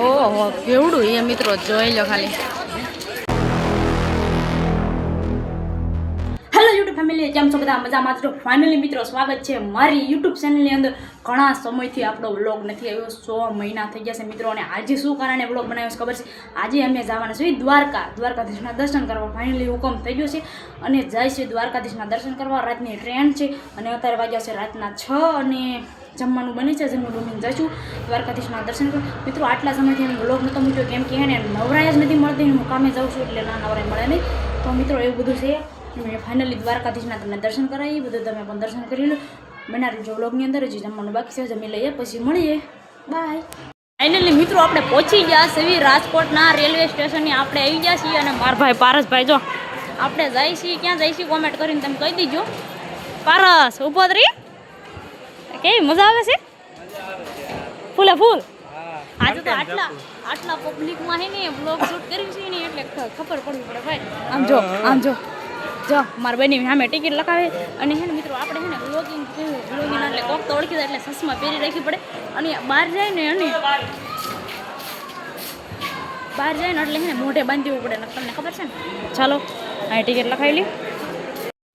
ઓહો કેવડું એ મિત્રો જોઈ લો ખાલી. હેલો યુટ્યુબ ફેમિલી, કેમ છો બધા? મજામાં છો? ફાઇનલી મિત્રો સ્વાગત છે મારી યુટ્યુબ ચેનલની અંદર. ઘણા સમયથી આપણો વ્લોગ નથી આવ્યો, 100 મહિના થઈ ગયા છે મિત્રો. અને આજે શું કારણે વ્લોગ બનાવ્યો છે ખબર છે? આજે અમે જવાના છીએ દ્વારકાધીશના દર્શન કરવા. ફાઇનલી હુકમ થઈ ગયો છે અને જાય છે દ્વારકાધીશના દર્શન કરવા. રાતની ટ્રેન છે અને અત્યારે વાગ્યા છે રાતના 6 અને જમવાનું બને છે. જમવાનું બનીને જઈશું દ્વારકાધીશના દર્શન કરવા. મિત્રો આટલા સમયથી અમે વ્લોગ નહોતો મૂક્યો, કેમ કે એને નવરાય જ નથી મળતી. હું કામે જાઉં છું એટલે ના નવરાય મળે નહીં. તો મિત્રો એવું બધું છે. મેં ફાઇનલી દ્વારકાધીશના તમને દર્શન કરાવી, બધું તમે પણ દર્શન કરી લો. બનાવી જો વ્લોગની અંદર જ જમવાનું બાકી છે, જમી લઈએ પછી મળીએ. બાય. ફાઇનલી મિત્રો આપણે પહોંચી ગયા છીએ રાજકોટના રેલવે સ્ટેશનની. આપણે આવી ગયા છીએ અને મારા ભાઈ પારસભાઈ જો આપણે જાય છીએ. ક્યાં જાય છીએ કોમેન્ટ કરીને તમે કહી દીજો. પારસ ઊભો રહી, કેવી મજા આવે છે? ફૂલે ફૂલ. આજે તો આટલા પબ્લિકમાં હે ને બ્લોગ શૂટ કર્યું છે ને એટલે ખબર પડવી પડે ભાઈ. આમ જો મારા બેની સામે ટિકિટ લખાવે અને હે ને મિત્રો આપણે હે ને વ્લોગિંગ એટલે કોક તો ઓળખી જાય એટલે સસમાં પહેરી રાખવી પડે. અને બહાર જાય ને એટલે હે ને મોઢે બાંધી દેવું પડે. તમને ખબર છે ને? ચાલો અહીં ટિકિટ લખાવી લી.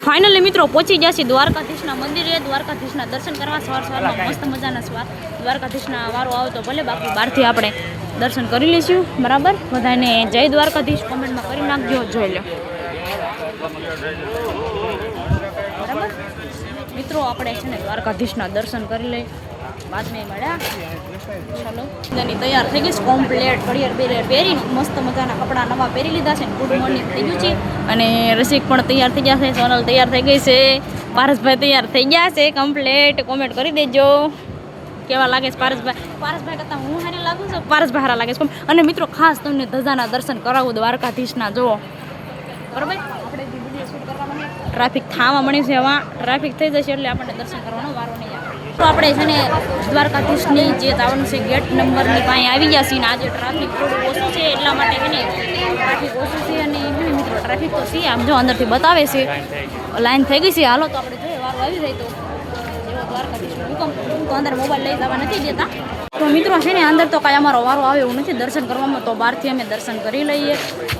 ફાઇનલી મિત્રો પહોંચી ગયા છીએ દ્વારકાધીશના મંદિરે. દ્વારકાધીશના દર્શન કરવા સવારમાં મસ્ત મજાના દ્વારકાધીશના વારો આવે તો ભલે, બાકી બહારથી આપણે દર્શન કરી લઈશું. બરાબર, બધાને જય દ્વારકાધીશ કોમેન્ટમાં કરી નાખજો. જોઈ લો બરાબર મિત્રો. આપણે છે ને દ્વારકાધીશના દર્શન કરી લઈએ. બાદ મેં મળ્યા. ચાલો બધાની તૈયાર થઈ ગઈ છે કોમ્પ્લેટ. ઘડિયાળ બેરિયાર પહેરીને મસ્ત મજાના કપડાં નવા પહેરી લીધા છે. ગુડ મોર્નિંગ થઈ ગયું છે. અને રસિક પણ તૈયાર થઈ ગયા છે. સોનલ તૈયાર થઈ ગઈ છે. પારસભાઈ તૈયાર થઈ ગયા છે કમ્પ્લેટ. કોમેન્ટ કરી દેજો કેવા લાગે છે પારસભાઈ કરતાં હું સારી લાગુ છું? પારસભાઈ સારા લાગે છે. અને મિત્રો ખાસ તમને ધજાના દર્શન કરાવું દ્વારકાધીશના. જુઓ બરાબર, આપણે જે વિડીયો શૂટ કરવાનો ટ્રાફિક થવા મળ્યું છે. એમાં ટ્રાફિક થઈ જશે એટલે આપણને દર્શન કરવાનો વારો નહીં આવે. તો આપણે છે ને દ્વારકાધીશની જે જવાનું છે ગેટ નંબરની પાસે આવી ગયા છીએ. આજે ટ્રાફિક થોડું ઓછું છે એટલા માટે છે ને ટ્રાફિક ઓછું છે. અને મિત્રો ટ્રાફિક તો છે, આમ જો અંદરથી બતાવે છે લાઈન થઈ ગઈ છે. હાલો તો આપણે જોઈએ વારો આવી જાય તો જેવો દ્વારકાધીશનો હુકમ. તો અંદર મોબાઈલ લઈ જવા નથી દેતા. તો મિત્રો છે ને અંદર તો કાંઈ અમારો વારો આવે એવું નથી દર્શન કરવામાં. તો બહારથી અમે દર્શન કરી લઈએ.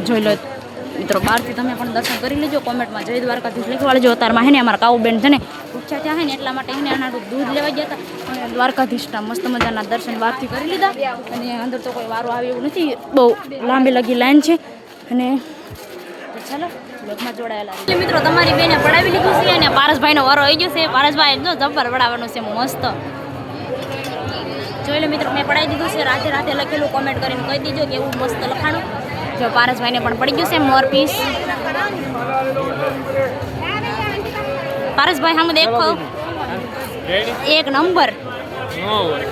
જોઈ લો મિત્રો, બહારથી તમે પણ દર્શન કરી લેજો. કોમેન્ટમાં જય દ્વારકાધીશ લખવા લેજો. અત્યારમાં હે ને અમારા કાઉબેન છે ને પૂછ્યા ત્યાં હે ને એટલા માટે એને આનારું દૂધ લેવા ગયા હતા અને દ્વારકાધીશના મસ્ત મજાના દર્શન બહારથી કરી લીધા. અને અંદર તો કોઈ વારો આવે એવું નથી, બહુ લાંબી લગી લાઈન છે. અને ચાલો બ્લોગમાં જોડાયેલા એટલે મિત્રો તમારી બેને પડાવી લીધું છે અને પારસભાઈનો વારો આવી ગયો છે. પારસભાઈ જો જબ્બર પડાવવાનું છે મસ્ત. જોઈ લો મિત્રો, મેં પડાવી દીધું છે. રાતે લખેલું કોમેન્ટ કરીને કહી દીજો કે એવું મસ્ત લખાણું. જો પારસભાઈને પણ પડી ગયું છે મોરપીસ. પારસભાઈ સામે દેખો એક નંબર.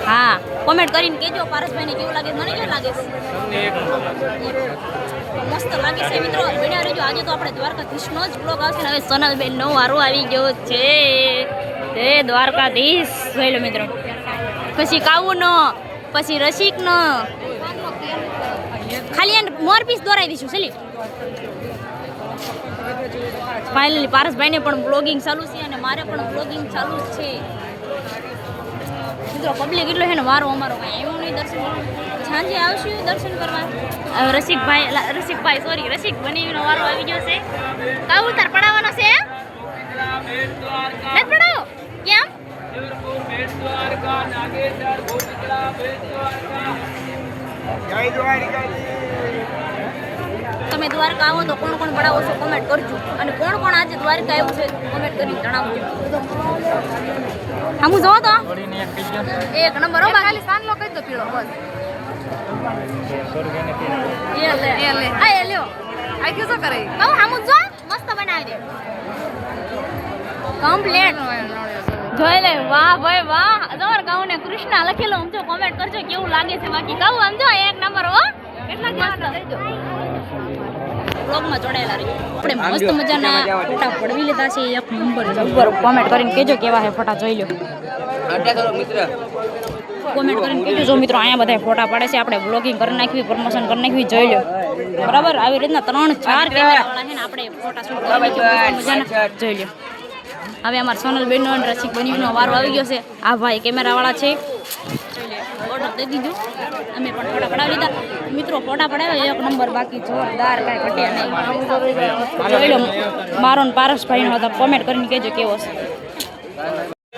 હા કોમેન્ટ કરીને કહેજો પારસભાઈને કેવું લાગે. મને કેવું લાગે છે? મસ્ત લાગે છે મિત્રો. વિડીયો રહેજો. આજે તો આપણે દ્વારકાધીશનો જ બ્લોગ આવશે ને. હવે સોનલબેનનો વારો આવી ગયો છે. હે દ્વારકાધીશ જોઈ લો મિત્રો. પછી કાવુનો, પછી રસિકનો. ખાલી એને મોરપીસ દોરાઈ દઈશું ચલી. ફાઇનલી પારસભાઈને પણ બ્લોગિંગ ચાલુ છે અને મારે પણ બ્લોગિંગ ચાલુ જ છે મિત્રો. પબ્લિક એટલો છે ને વારો અમારો કાંઈ એવું નહીં દર્શન કરવા. સાંજે આવશું દર્શન કરવા. રસિક બનીનો વારો આવી ગયો છે. કાવ ઉતાર પડાવવાનો છે? નથી પડાવો કેમ? તમે દ્વારકા આવો તો કોણ કોણ પડાવો છો કોમેન્ટ કરજો. અને કોણ કોણ આજે દ્વારકા આવ્યું છે કોમેન્ટ કરીને જણાવજો. હું જોવો તો એક નંબર હો. ખાલી સાનલો કહી દો પીળો બસ. એ લે આ લ્યો આ કે શું કરે? કહું હામું જો મસ્ત બનાવી દે કમ્પ્લીટ. જોઈ લે વાહ ભાઈ વાહ. તમારા ગાઉને કૃષ્ણા લખેલો આમ જો કોમેન્ટ કરજો કેવું લાગે છે. બાકી કહું આમ જો એક નંબર હો. કેટલા મસ્ત લઈ દો. બ્લોગમાં જોડાયેલા રહી. આપણે મસ્ત મજાના ફોટા પડવી લીધા છે. એક નંબર જબ્બર. કોમેન્ટ કરીને કહેજો કેવા છે ફોટા. જોઈ લો કોમેન્ટ કરીને કહેજો. જો મિત્રો અહીંયા બધા ફોટા પડે છે. આપણે બ્લોગિંગ કરી નાખવી, પ્રમોશન કરી નાખવી. જોઈ લો બરાબર. આવી રીતના 3-4 કેમેરાવાળા છે ને આપણે ફોટા શૂટ કરી મજાના. જોઈ લો હવે અમારા સોનલબેનનો અને રસિક બનીનો વારો આવી ગયો છે. આ ભાઈ કેમેરાવાળા છે. ઓર્ડર દઈ દીધું. અમે પણ ફોટા પડાવી લીધા મિત્રો. ફોટા પડાવ્યા એક નંબર, બાકી જોરદાર, કાંઈ ઘટ્યા નહીં. જોઈ લો મારો ને પારસભાઈનો હતા, કોમેન્ટ કરીને કહેજો કેવો છે.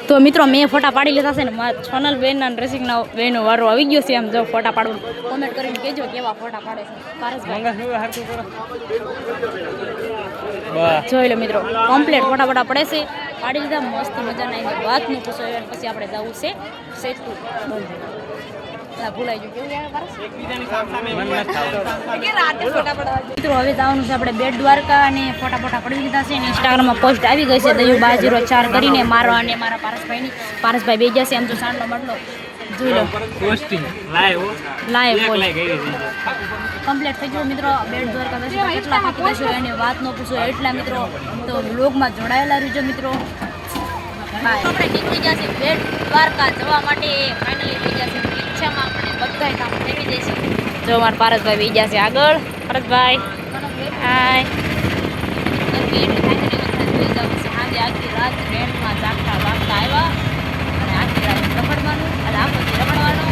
તો મિત્રો મેં ફોટા પાડી લીધા છે ને, મારા સોનલ બેન અને રસિકના બેનો વારો આવી ગયો છે. એમ જો ફોટા પાડવું, કોમેન્ટ કરીને કહેજો કેવા ફોટા પાડે છે પારસભાઈ. જોઈ લો મિત્રો કમ્પ્લીટ ફોટા પડે છે, પાડી લીધા મસ્ત મજાના. એને વાત ન પૂછો. પછી આપણે જવું છે સેતુ બંધ. ભૂલાઈ ગયું કેવું યાર પારસ? મિત્રો હવે જવાનું છે આપણે બેટ દ્વારકા, અને ફોટા પડી લીધા છે. ઇન્સ્ટાગ્રામમાં પોસ્ટ આવી ગઈ છે દયું 4 કરીને મારો અને મારા પારસભાઈ બે જશે. એમ તો સાંડલો માટલો જોઈ લો લાઈવ કમ્પ્લીટ થઈ ગયું મિત્રો. બેટ દ્વારકા દર્શન કેટલા થાકી જશો એને વાત ન પૂછો એટલા મિત્રો. તો બ્લોગમાં જોડાયેલા રહેજો મિત્રો. આપણે નીકળી જશે બેટ દ્વારકા જવા માટે. ફાઇનલી થઈ જશે રિક્ષામાં. આપણે બધા કામ થઈ જશે. જો મારા પારસભાઈ બે જશે આગળ. પારસભાઈ હાય. સાંજે આખી રાત ટ્રેનમાં જાગતા આવ્યા, અને આખી રાત રખડવાનું, અને આખોથી રખડવાનું.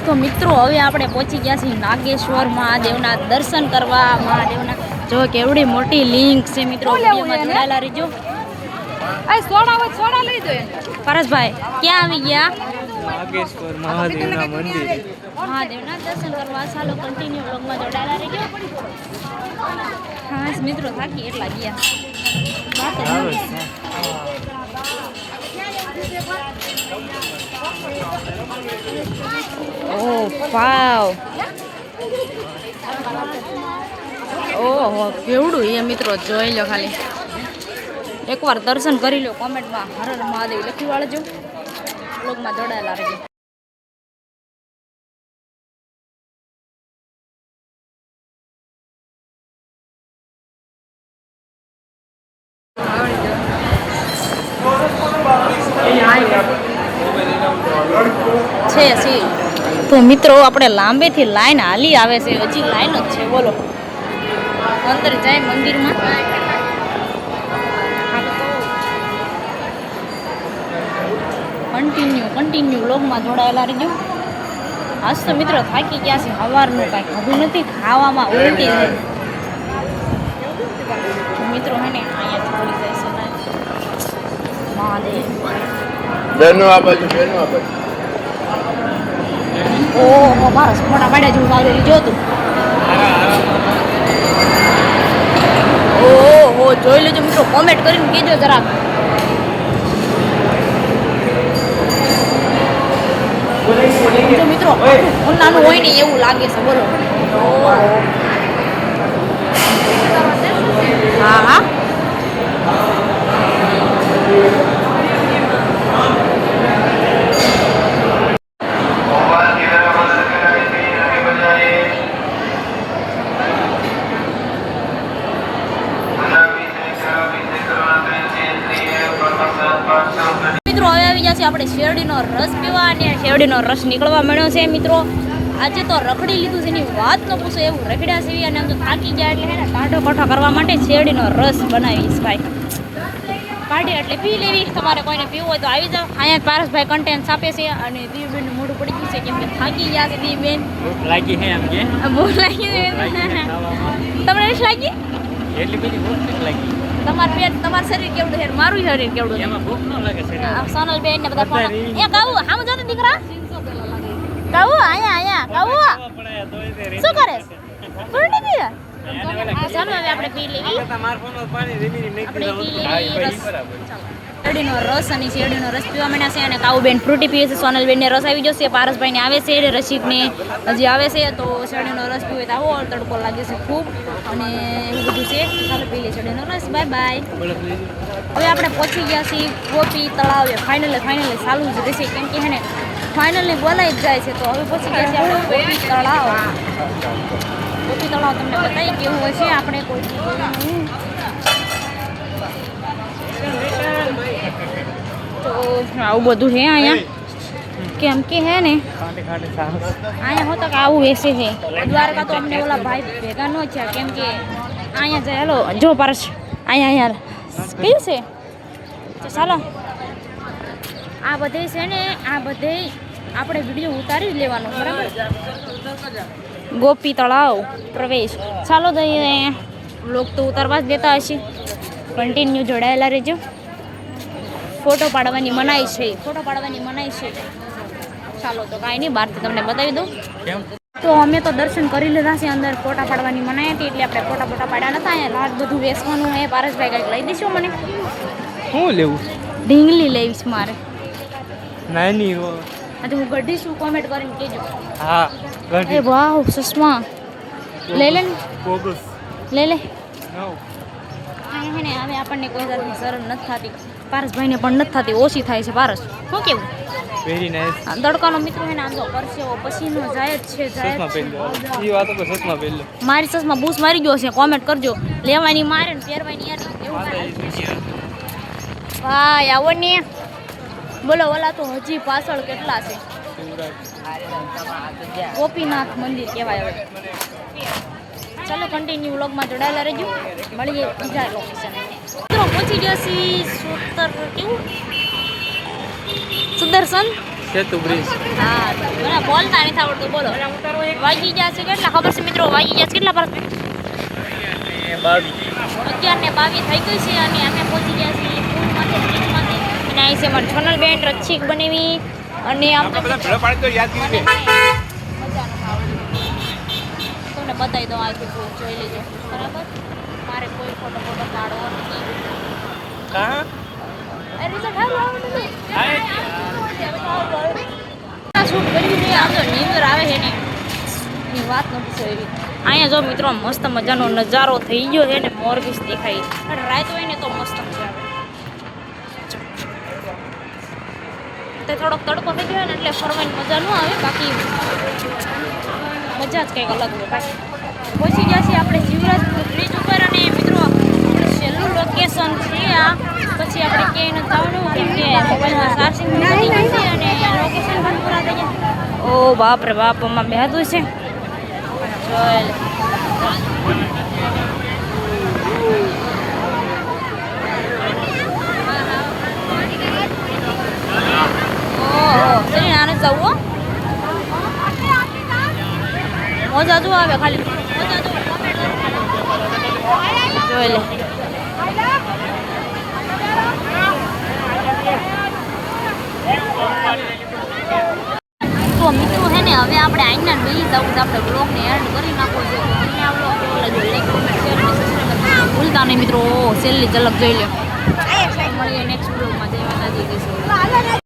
તો મિત્રો હવે આપણે પહોંચી ગયા છીએ નાગેશ્વર મહાદેવના દર્શન કરવા. મહાદેવના જો કેવડી મોટી લિંક છે મિત્રો. જોડાયેલા રહેજો. સોડા લઈ દો પારસભાઈ. ક્યાં આવી ગયા? નાગેશ્વર મહાદેવના મંદિર, મહાદેવના દર્શન કરવા. ચાલો કન્ટિન્યુ બ્લોગમાં જોડાયેલા રહેજો. હા મિત્રો થાકી એટલા ગયા. ઓહ વાવ, ઓહો કેવડું એ મિત્રો. જોઈ લો ખાલી એકવાર દર્શન કરી લો. કોમેન્ટમાં હર હર મહાદેવ લખી વાળજો. બ્લોગમાં જોડાયેલા રહેજો. છે તો મિત્રો આપણે લાંબેથી લાઈન હાલી આવે છે. હજી લાઈન જ છે બોલો. અંદર જાય મંદિરમાં. કન્ટિન્યુ બ્લોગમાં જોડાયેલા રહેજો. આજ તો મિત્રો થાકી ગયા છે. સવારનું કાંઈ ખાધું નથી. ખાવામાં ઉલટી છે મિત્રો. હે ને અહીંયાથી થોડી જાય છે મહાદેવ. ઓહો મારા ફોટા પાડ્યા જેવું સારું જોતું. ઓહો જોઈ લેજો મિત્રો. કોમેન્ટ કરીને કહેજો જરાક. જો મિત્રો નાનું હોય ને એવું લાગે છે બોલો. હા મિત્રો હવે આવી જશે આપણે શેરડીનો રસ પીવા. અને શેરડીનો રસ નીકળવા મળ્યો છે મિત્રો. આજે તો રખડી લીધું છે એની વાત ન પૂછો એવું રખડ્યા છે. અને આમ તો થાકી જાય એટલે ને ટાઢો કઠો કરવા માટે શેરડીનો રસ બનાવીશ ભાઈ. કાઢે એટલે પી લેવી. તમારે કોઈને પીવું હોય તો આવી જાઓ. અહીંયા પારસભાઈ કન્ટેન્સ આપે છે. અને દીવબેનનું મોઢું પડી ગયું છે કેમ કે થાકી ગયા છે. દીવબેન ભૂખ લાગી છે એમ કે ભૂખ લાગી છે. તમને નથી લાગી? એટલી બધી ભૂખ નથી લાગી. તમારું પેટ, તમારું શરીર કેવડું છે, મારું શરીર કેવડું છે, એમાં ભૂખ ન લાગે છે. સોનલ બેન ને બધા ફોન એ કાવું આમ જો ને દીકરા કાવું આયા કાવું શું કરે છે? પૂરી દીધા ચાલો હવે આપણે પી લેવી. શેરડીનો રસ અને શેરડીનો રસ પીવા માંડ્યા છે. અને કાવુબેન ફ્રૂટી પીવે છે. સોનલબેનને રસ આવી જશે. પારસભાઈને આવે છે. રસિકને હજી આવે છે. તો શેરડીનો રસ પીવે તો આવો તડકો લાગે છે ખૂબ. અને એવું બધું છે. ચાલો પી લે શેરડીનો રસ. Bye bye. હવે આપણે પહોંચી ગયા છીએ ગોપી તળાવે. ફાઇનલી ચાલુ જ રહેશે કેમ કે હે ને ફાઇનલી બોલાઈ જ જાય છે. તો હવે પહોંચી ગયા છીએ આપણે ગોપી તળાવ. ગોપી તળાવ તમને બતાવી કેવું હોય છે. આપણે કોઈ તો આવું બધું છે અહીંયા કેમ કે હે ને અહીંયા હોતો કે આવું વેસે છે. દ્વારકા તો અમને ઓલા ભાઈ ભેગા ન થયા કેમ કે અહીંયા જાય. હાલો જો પારસ અહીંયા કયું છે તો ચાલો આ બધે છે ને આ બધે આપણે વિડીયો ઉતારી જ લેવાનો બરાબર. ગોપી તળાવ પ્રવેશ. ચાલો દઈએ વ્લોગ તો ઉતારવા જ દેતા હશે. કન્ટિન્યુ જોડાયેલા રહેજો. ફોટો પાડવાની મનાઈ છે, ફોટો પાડવાની મનાઈ છે. ચાલો તો કાંઈ નહીં, બહારથી તમને બતાવી દઉં. તો અમે તો દર્શન કરી લીધા છે, અંદર ફોટા પાડવાની મનાઈ હતી એટલે આપણે ફોટા પાડ્યા નતા. અહીંયા લાટ બધું વેચવાનું હે. પારસભાઈ કંઈક લઈ દઈશું મને. શું લેવું? ઢીંગલી લેવીશ મારે. નાની આજે હું ગઢી છું, કોમેન્ટ કરીને કહેજો. હા એ વાહ ચશ્મા લે લે ને, લે લે. અહીંયા હે ને હવે આપણને કોઈ જાતની શરમ નથી થતી. પારસભાઈને પણ નથી થતી, ઓછી થાય છે. પારસ શું કેવું? Very nice. તડકાનો મિત્રો હે ને આમ તો પરસેવો પસીનો જાય જ છે, જાય જ છે. એ વાત તો સસમાં પહેરી લો. મારી સસમાં બૂસ મારી ગયો છે, કોમેન્ટ કરજો. લેવાની મારે ને પહેરવાની યાર એવું થાય. ભાઈ આવો ને, બોલો. ઓલા તો હજી પાછળ કેટલા છે? ગોપીનાથ મંદિર કહેવાય. હવે ચાલો કન્ટિન્યુ વ્લોગમાં જોડાયેલા રહેજો. મળીએ બીજા લોકેશન. મિત્રો પહોંચી ગયા છીએ કેવું સુદર્શન સેતુ બ્રિજ. હા મને બોલતા નથી આવડતું. બોલો વાગી ગયા છે કેટલા ખબર છે મિત્રો? વાગી ગયા છે કેટલા? પર 11:22 થઈ ગઈ છે અને અમે પહોંચી ગયા છીએ પુલમાંથી, બ્રિજમાંથી. અને અહીં છે મારી સોનલ બેન રચ્છીક બનેવી અને આમ તમને બતાવી દઉં. આખી પુલ જોઈ લેજો બરાબર. મારે કોઈ ફોટો પાડવો નથી. શૂટ કરી દઈએ. આમ તો નીંદર આવે છે ને એની વાત નથી એવી. અહીંયા જો મિત્રો મસ્ત મજાનો નજારો થઈ ગયો છે ને મોરબીસ દેખાય. રાત હોય ને તો મસ્ત મજા આવે. તે થોડોક તડકો થઈ ગયો ને એટલે ફરવાની મજા ન આવે, બાકી મજા જ કંઈક અલગ હોય. બાકી પહોંચી ગયા છીએ આપણે શિવરાજપુર બ્રિજ ઉપર. અને મિત્રો આપણે છેલ્લું લોકેશન છે આ. પછી આપણે ક્યાંય નથી જવાનું કેમ કે મોબાઈલમાં ચાર્જિંગ નથી જશે અને લોકેશન પણ પૂરા થઈ ગયા. ઓ બાપ રે બાપ, આમાં બેહતું છે. ચાલ આને જવું મજા જો આવે. ખાલી મજા જો જોઈ લે. તો મિત્રો હે ને હવે આપણે આઈના બેસી જવું. આપણે બ્લોગને એન્ડ કરી નાખવો છે. તમને આ બ્લોગ કેવો લાગ્યો? લાઈક, કોમેન્ટ, શેર અને સબસ્ક્રાઈબ ભૂલતા નહીં મિત્રો. છેલ્લી ઝલક જોઈ લો. મળીએ નેક્સ્ટ બ્લોગમાં. જય માતાજી.